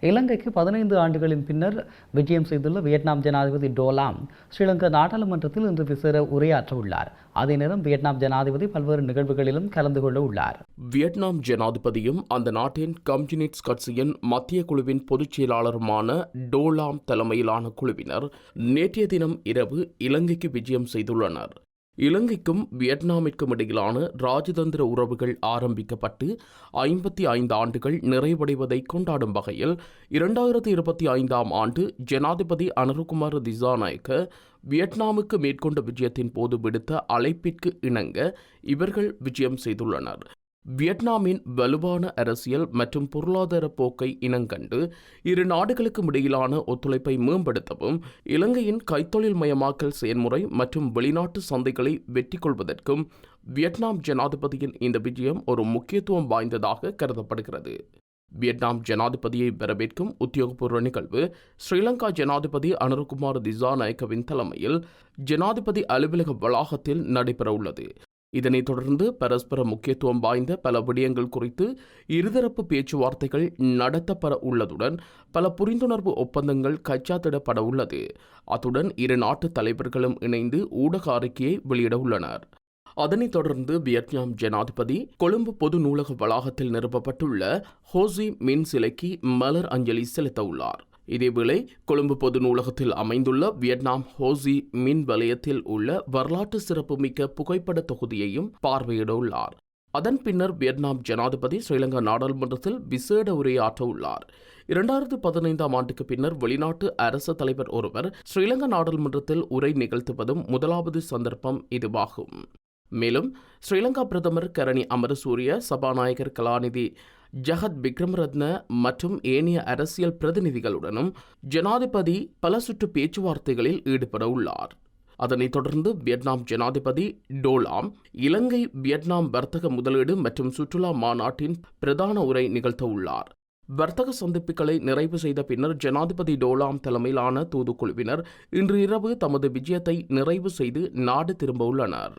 இலங்கைக்கு 15 ஆண்டுகளின் பின்னர் விஜயம் செய்துள்ள வியட்நாம் ஜனாதிபதி டோலாம் ஸ்ரீலங்கா நாடாளுமன்றத்தில் இன்று விசேட உரையாற்ற உள்ளார். அதே நேரம் வியட்நாம் ஜனாதிபதி பல்வேறு நிகழ்வுகளிலும் கலந்து கொள்ள உள்ளார். வியட்நாம் ஜனாதிபதியும் அந்த நாட்டின் கம்யூனிஸ்ட் கட்சியின் மத்திய குழுவின் பொதுச் செயலாளருமான டோலாம் தலைமையிலான குழுவினர் நேற்றைய தினம் இரவு இலங்கைக்கு விஜயம் செய்துள்ளனர். இலங்கைக்கும் வியட்நாமிற்கும் இடையிலான ராஜதந்திர உறவுகள் ஆரம்பிக்கப்பட்டு 55 ஆண்டுகள் நிறைவடைவதை கொண்டாடும் வகையில் 2025ஆம் ஆண்டு ஜனாதிபதி அனுரகுமார திசாநாயக்க வியட்நாமுக்கு மேற்கொண்ட விஜயத்தின் போது விடுத்த அழைப்பிற்கு இணங்க இவர்கள் விஜயம் செய்துள்ளனர். வியட்நாமின் வலுவான அரசியல் மற்றும் பொருளாதார போக்கை இனங்கண்டு இரு நாடுகளுக்கும் இடையிலான ஒத்துழைப்பை மேம்படுத்தவும், இலங்கையின் கைத்தொழில் மயமாக்கல் செயல்முறை மற்றும் வெளிநாட்டு சந்தைகளை வெற்றி கொள்வதற்கும் வியட்நாம் ஜனாதிபதியின் இந்த விஜயம் ஒரு முக்கியத்துவம் வாய்ந்ததாக கருதப்படுகிறது. வியட்நாம் ஜனாதிபதியை வரவேற்கும் உத்தியோகபூர்வ நிகழ்வு ஸ்ரீலங்கா ஜனாதிபதி அனுரகுமார திசாநாயக்கவின் தலைமையில் ஜனாதிபதி அலுவலக வளாகத்தில் நடைபெறவுள்ளது. இதனைத் தொடர்ந்து பரஸ்பர முக்கியத்துவம் வாய்ந்த பல விடயங்கள் குறித்து இருதரப்பு பேச்சுவார்த்தைகள் நடத்தப்பட உள்ளதுடன் பல புரிந்துணர்வு ஒப்பந்தங்கள் கைச்சாத்திடப்பட உள்ளது. அத்துடன் இரு நாட்டு தலைவர்களும் இணைந்து ஊடக அறிக்கையை வெளியிட உள்ளனர். அதனைத் தொடர்ந்து வியட்நாம் ஜனாதிபதி கொழும்பு பொது நூலக வளாகத்தில் நிறுவப்பட்டுள்ள ஹோசி மின் சிலைக்கு மலர் அஞ்சலி செலுத்த உள்ளார். இதேவேளை கொழும்பு பொது நூலகத்தில் அமைந்துள்ள வியட்நாம் ஹோசி மின் வலயத்தில் உள்ள வரலாற்று சிறப்புமிக்க புகைப்பட தொகுதியையும் பார்வையிட உள்ளார். அதன் பின்னர் வியட்நாம் ஜனாதிபதி ஸ்ரீலங்கா நாடாளுமன்றத்தில் விசேட உரையாற்ற உள்ளார். 2015ஆம் ஆண்டுக்கு பின்னர் வெளிநாட்டு அரசு தலைவர் ஒருவர் ஸ்ரீலங்கா நாடாளுமன்றத்தில் உரை நிகழ்த்துவதும் முதலாவது சந்தர்ப்பம் இதுவாகும். மேலும் ஸ்ரீலங்கா பிரதமர் கரணி அமரசூரிய, சபாநாயகர் கலாநிதி ஜகத் விக்ரமரத்ன மற்றும் ஏனைய அரசியல் பிரதிநிதிகளுடனும் ஜனாதிபதி பல சுற்று பேச்சுவார்த்தைகளில் ஈடுபட உள்ளார். அதனைத் தொடர்ந்து வியட்நாம் ஜனாதிபதி டோலாம் இலங்கை வியட்நாம் வர்த்தக முதலீடு மற்றும் சுற்றுலா மாநாட்டின் பிரதான உரை நிகழ்த்த உள்ளார். வர்த்தக சந்திப்புகளை நிறைவு செய்த பின்னர் ஜனாதிபதி டோலாம் தலைமையிலான தூதுக்குழுவினர் இன்று இரவு தமது விஜயத்தை நிறைவு செய்து நாடு திரும்ப உள்ளனர்.